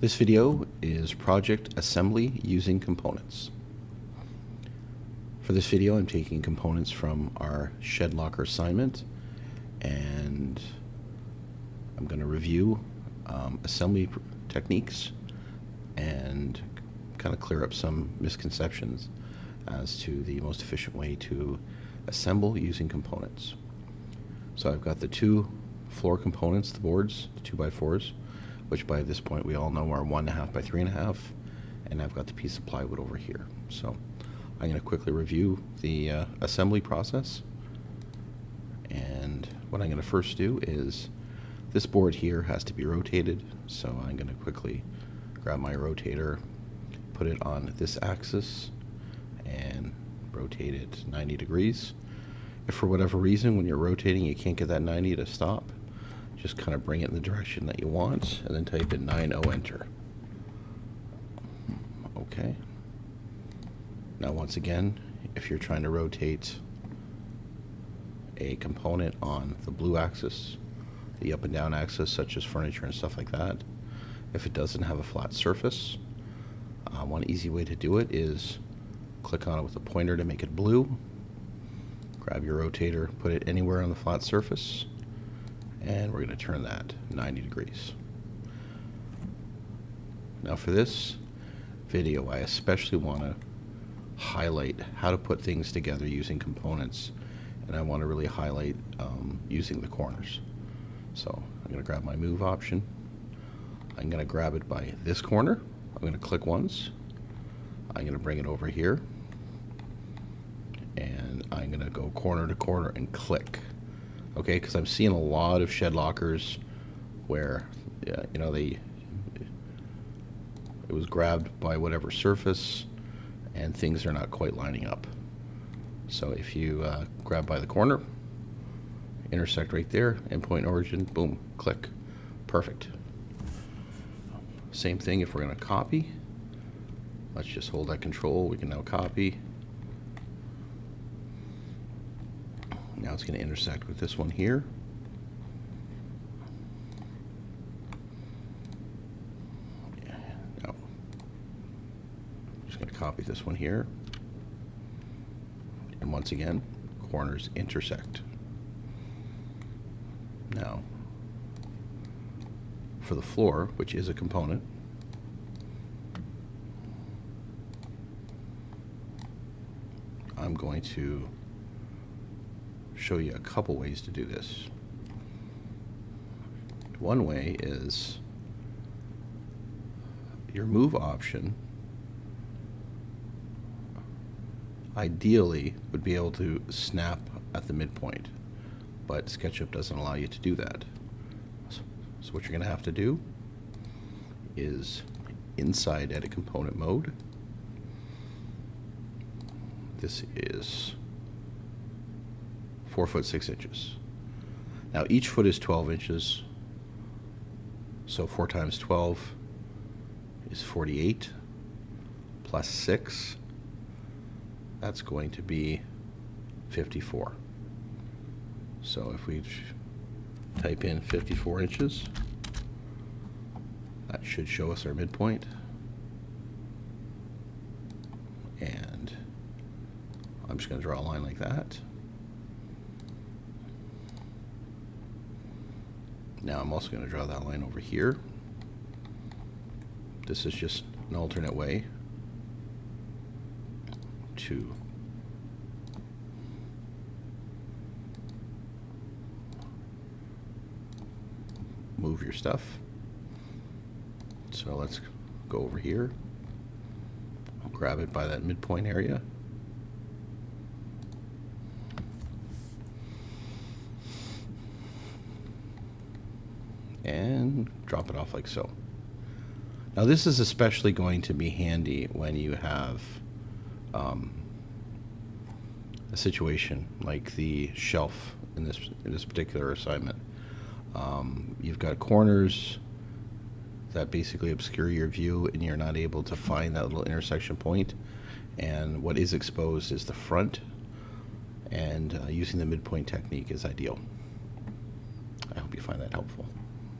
This video is project assembly using components. For this video, I'm taking components from our shed locker assignment, and I'm going to review assembly techniques and kind of clear up some misconceptions as to the most efficient way to assemble using components. So I've got the two floor components, the boards, the 2x4s, which by this point we all know are 1.5 by 3.5, and I've got the piece of plywood over here. So I'm going to quickly review the assembly process, and what I'm going to first do is this board here has to be rotated, so I'm going to quickly grab my rotator, put it on this axis, and rotate it 90 degrees. If for whatever reason when you're rotating you can't get that 90 to stop, just kind of bring it in the direction that you want and then type in 90, enter. Okay. Now once again, if you're trying to rotate a component on the blue axis, the up and down axis, such as furniture and stuff like that, if it doesn't have a flat surface, one easy way to do it is click on it with a pointer to make it blue, grab your rotator, put it anywhere on the flat surface, and we're going to turn that 90 degrees. Now for this video, I especially want to highlight how to put things together using components, and I want to really highlight using the corners. So I'm going to grab my move option. I'm going to grab it by this corner. I'm going to click once. I'm going to bring it over here, and I'm going to go corner to corner and click. Okay, because I'm seeing a lot of shed lockers where, you know, it was grabbed by whatever surface, and things are not quite lining up. So if you grab by the corner, intersect right there, endpoint origin, boom, click, perfect. Same thing if we're going to copy. Let's just hold that control. We can now copy. Now it's going to intersect with this one here. Now, I'm just going to copy this one here. And once again, corners intersect. Now, for the floor, which is a component, I'm going to show you a couple ways to do this. One way is your move option ideally would be able to snap at the midpoint, but SketchUp doesn't allow you to do that. So what you're going to have to do is inside edit component mode. This is 4 foot 6 inches. Now each foot is 12 inches, so 4 times 12 is 48, plus 6, that's going to be 54. So if we type in 54 inches, that should show us our midpoint. And I'm just going to draw a line like that. Now I'm also going to draw that line over here. This is just an alternate way to move your stuff. So let's go over here. I'll grab it by that midpoint area. And drop it off like so. Now this is especially going to be handy when you have a situation like the shelf in this particular assignment. You've got corners that basically obscure your view, and you're not able to find that little intersection point, and what is exposed is the front, and using the midpoint technique is ideal. I hope you find that helpful.